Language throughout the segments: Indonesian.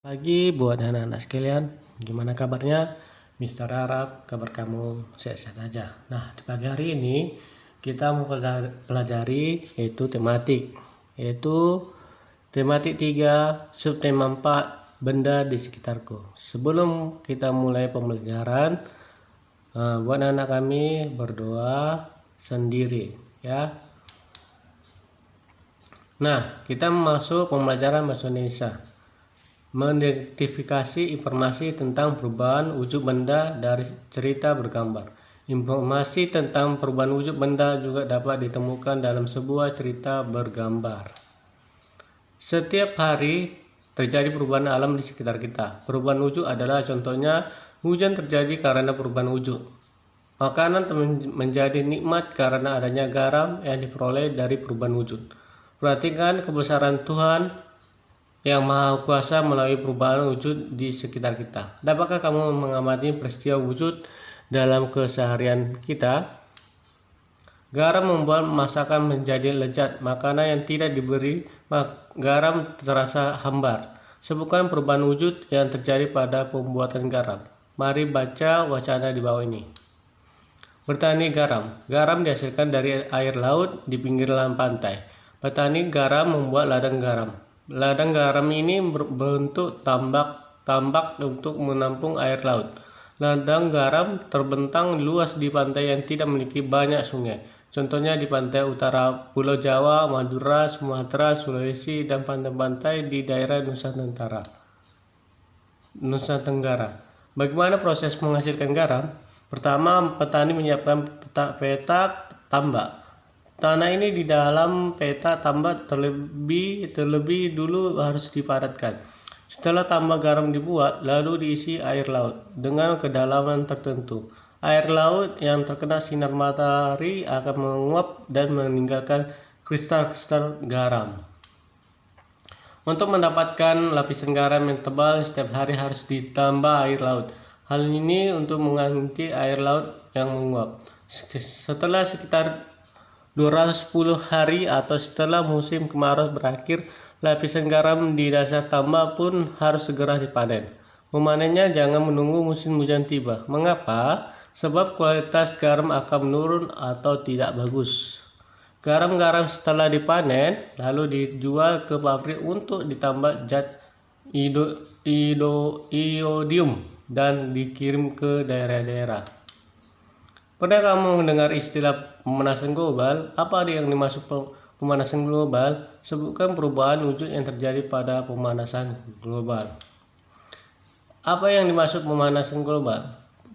Pagi buat anak-anak sekalian, gimana kabarnya? Mister Arab, kabar kamu sehat-sehat aja. Nah, di pagi hari ini kita mau pelajari yaitu tematik 3, subtema 4, benda di sekitarku. Sebelum kita mulai pembelajaran, buat anak kami berdoa sendiri ya. Nah, kita masuk pembelajaran bahasa Indonesia. Mengidentifikasi informasi tentang perubahan wujud benda dari cerita bergambar. Informasi tentang perubahan wujud benda juga dapat ditemukan dalam sebuah cerita bergambar. Setiap hari terjadi perubahan alam di sekitar kita. Perubahan wujud adalah contohnya hujan terjadi karena perubahan wujud. Makanan menjadi nikmat karena adanya garam yang diperoleh dari perubahan wujud. Perhatikan kebesaran Tuhan yang Maha Kuasa melalui perubahan wujud di sekitar kita. Dapatkah kamu mengamati peristiwa wujud dalam keseharian kita? Garam membuat masakan menjadi lezat. Makanan yang tidak diberi garam terasa hambar. Sebutkan perubahan wujud yang terjadi pada pembuatan garam. Mari baca wacana di bawah ini. Bertani garam. Garam dihasilkan dari air laut di pinggiran pantai. Petani garam membuat ladang garam. Ladang garam ini berbentuk tambak untuk menampung air laut. Ladang garam terbentang luas di pantai yang tidak memiliki banyak sungai. Contohnya di pantai utara Pulau Jawa, Madura, Sumatera, Sulawesi, dan pantai-pantai di daerah Nusa Tenggara. Bagaimana proses menghasilkan garam? Pertama, petani menyiapkan peta tambak. Tanah ini di dalam peta tambak terlebih dulu harus dipadatkan. Setelah tambak garam dibuat, lalu diisi air laut dengan kedalaman tertentu. Air laut yang terkena sinar matahari akan menguap dan meninggalkan kristal-kristal garam. Untuk mendapatkan lapisan garam yang tebal, setiap hari harus ditambah air laut. Hal ini untuk mengganti air laut yang menguap. Setelah sekitar 210 hari atau setelah musim kemarau berakhir, lapisan garam di dasar tambak pun harus segera dipanen. Memanennya jangan menunggu musim hujan tiba. Mengapa? Sebab kualitas garam akan menurun atau tidak bagus. Garam-garam setelah dipanen lalu dijual ke pabrik untuk ditambah zat iodium dan dikirim ke daerah-daerah. Pernah kamu mendengar istilah pemanasan global? Apa yang dimaksud pemanasan global? Sebutkan perubahan wujud yang terjadi pada pemanasan global. Apa yang dimaksud pemanasan global?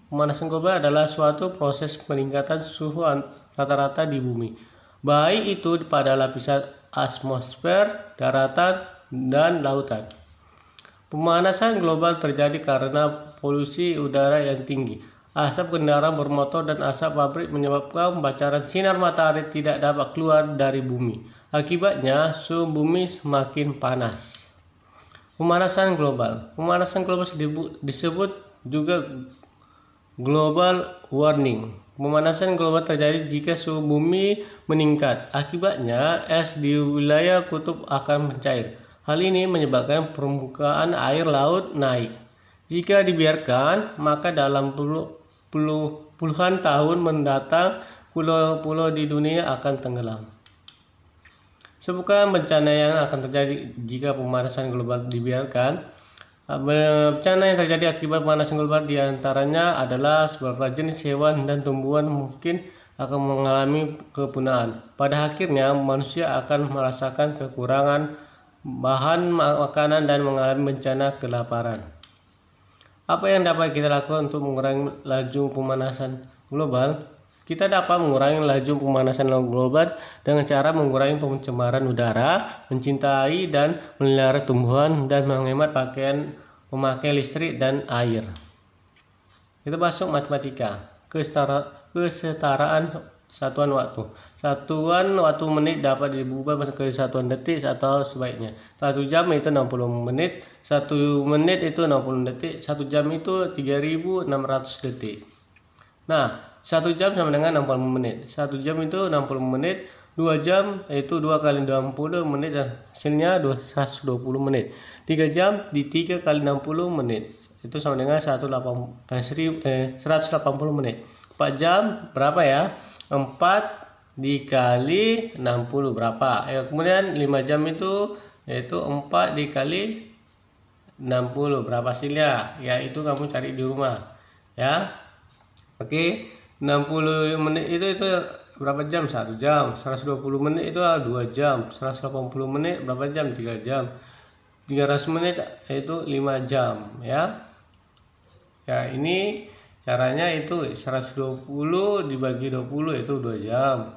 Pemanasan global adalah suatu proses peningkatan suhu rata-rata di bumi, baik itu pada lapisan atmosfer, daratan, dan lautan. Pemanasan global terjadi karena polusi udara yang tinggi. Asap kendaraan bermotor dan asap pabrik menyebabkan pancaran sinar matahari tidak dapat keluar dari bumi. Akibatnya, suhu bumi semakin panas. Pemanasan global. Pemanasan global disebut juga global warming. Pemanasan global terjadi jika suhu bumi meningkat. Akibatnya, es di wilayah kutub akan mencair. Hal ini menyebabkan permukaan air laut naik. Jika dibiarkan, maka dalam puluhan tahun mendatang pulau-pulau di dunia akan tenggelam. Sebutkan bencana yang akan terjadi jika pemanasan global dibiarkan. Bencana yang terjadi akibat pemanasan global diantaranya adalah beberapa jenis hewan dan tumbuhan mungkin akan mengalami kepunahan. Pada akhirnya manusia akan merasakan kekurangan bahan makanan dan mengalami bencana kelaparan. Apa yang dapat kita lakukan untuk mengurangi laju pemanasan global? Kita dapat mengurangi laju pemanasan global dengan cara mengurangi pencemaran udara, mencintai dan melihara tumbuhan, dan menghemat pemakai listrik dan air. Kita masuk matematika. Kesetaraan satuan waktu. Satuan waktu menit dapat diubah menjadi satuan detik atau sebaiknya. 1 jam itu 60 menit, 1 menit itu 60 detik, 1 jam itu 3600 detik. Nah, 1 jam sama dengan 60 menit. 1 jam itu 60 menit, 2 jam yaitu 2 kali 60 menit, hasilnya 120 menit. 3 jam di 3 kali 60 menit itu sama dengan 180 menit. 4 jam berapa ya? 4 dikali 60 berapa? Kemudian 5 jam itu yaitu 4 dikali 60 berapa hasilnya? Ya itu kamu cari di rumah ya. Oke, 60 menit itu berapa jam? 1 jam. 120 menit itu 2 jam. 180 menit berapa jam? 3 jam. 300 menit itu 5 jam ya. Ya, ini caranya itu 120 dibagi 20 itu 2 jam.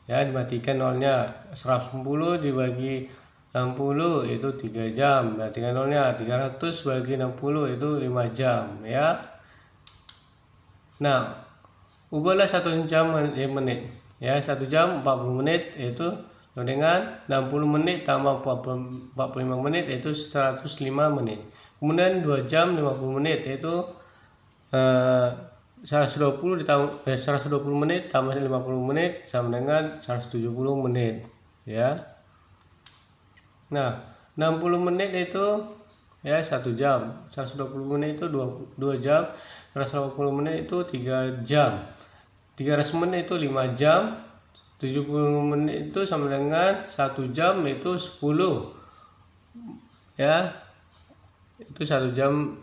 Ya, dimatikan nolnya. 110 dibagi 60 itu 3 jam. Matikan nolnya. 300 bagi 60 itu 5 jam ya. Nah, ubahlah 1 jam menit. Ya, 1 jam 40 menit itu dengan 60 menit tambah 45 menit itu 105 menit. Kemudian 2 jam 50 menit itu 120 menit tambah 50 menit sama dengan 170 menit ya. Nah, 60 menit itu ya 1 jam, 120 menit itu 2 jam, 180 menit itu 3 jam, 300 menit itu 5 jam, 70 menit itu sama dengan 1 jam itu 10 ya, itu 1 jam.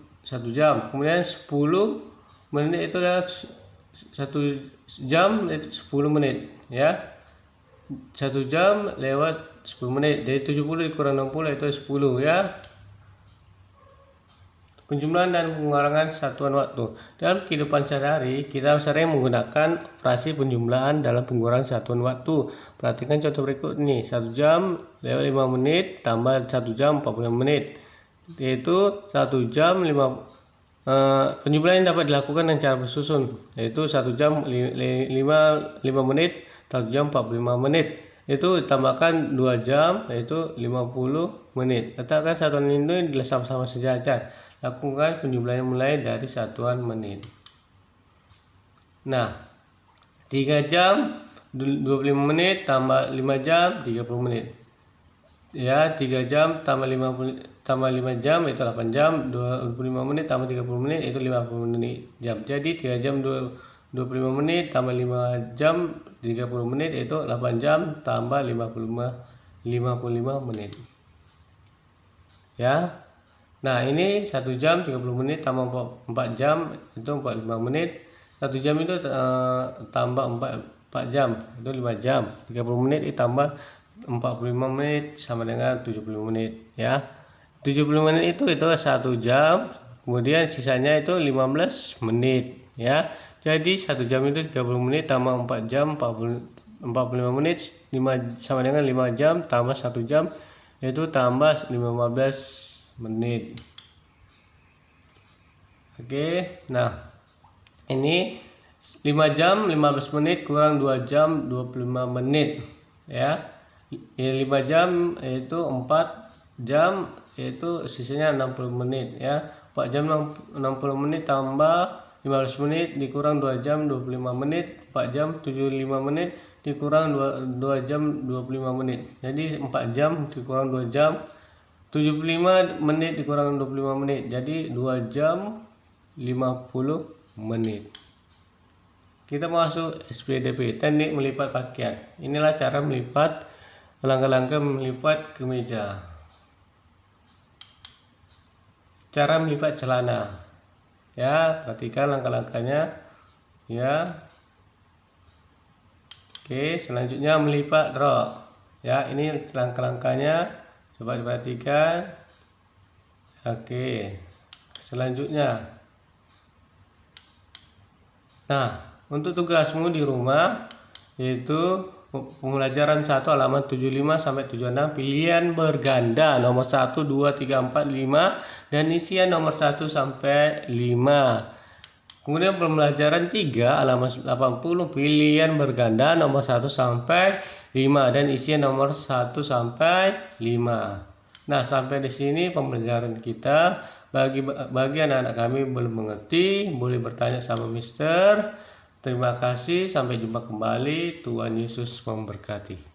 Kemudian 10 menit itu adalah 1 jam itu 10 menit ya. 1 jam lewat 10 menit, dari 70 dikurang 60 itu 10 ya. Penjumlahan dan pengurangan satuan waktu. Dalam kehidupan sehari-hari, kita sering menggunakan operasi penjumlahan dalam pengurangan satuan waktu. Perhatikan contoh berikut ini. 1 jam lewat 5 menit tambah 1 jam 45 menit. Yaitu 1 jam 5 penjumlahan yang dapat dilakukan dengan cara bersusun. Yaitu 1 jam 5 menit, 1 jam 45 menit. Itu ditambahkan 2 jam yaitu 50 menit. Letakkan satuan ini sama-sama sejajar. Lakukan penjumlahan mulai dari satuan menit. Nah, 3 jam 25 menit tambah 5 jam 30 menit. Ya, 3 jam tambah 5 jam itu 8 jam, 25 menit tambah 30 menit itu 50 menit jam. Jadi 3 jam 25 menit tambah 5 jam 30 menit itu 8 jam tambah 55 menit. Ya. Nah, ini 1 jam 30 menit tambah 4 jam itu 45 menit. 1 jam itu tambah 4 jam itu 5 jam. 30 menit ditambah 45 menit sama dengan 70 menit ya. 70 menit itu 1 jam, kemudian sisanya itu 15 menit ya. Jadi 1 jam itu 30 menit tambah 4 jam 45 menit sama dengan 5 jam tambah 1 jam itu tambah 15 menit. Oke, nah ini 5 jam 15 menit kurang 2 jam 25 menit ya. 5 jam itu 4 jam itu sisanya 60 menit ya. 4 jam 60 menit tambah 15 menit dikurang 2 jam 25 menit, 4 jam 75 menit dikurang 2 jam 25 menit. Jadi 4 jam dikurang 2 jam 75 menit dikurang 25 menit. Jadi 2 jam 50 menit. Kita masuk SPDP, teknik melipat pakaian. Inilah cara melipat, langkah-langkah melipat kemeja. Cara melipat celana. Ya, perhatikan langkah-langkahnya. Ya. Oke, selanjutnya melipat rok. Ya, ini langkah-langkahnya. Coba diperhatikan. Oke. Selanjutnya. Nah, untuk tugasmu di rumah yaitu pembelajaran 1 halaman 75 sampai 76 pilihan berganda nomor 1 2 3 4 5 dan isian nomor 1 sampai 5. Kemudian pembelajaran 3 halaman 80 pilihan berganda nomor 1 sampai 5 dan isian nomor 1 sampai 5. Nah, sampai di sini pembelajaran kita. Bagi anak-anak kami belum mengerti, boleh bertanya sama Mister. Terima kasih, sampai jumpa kembali. Tuhan Yesus memberkati.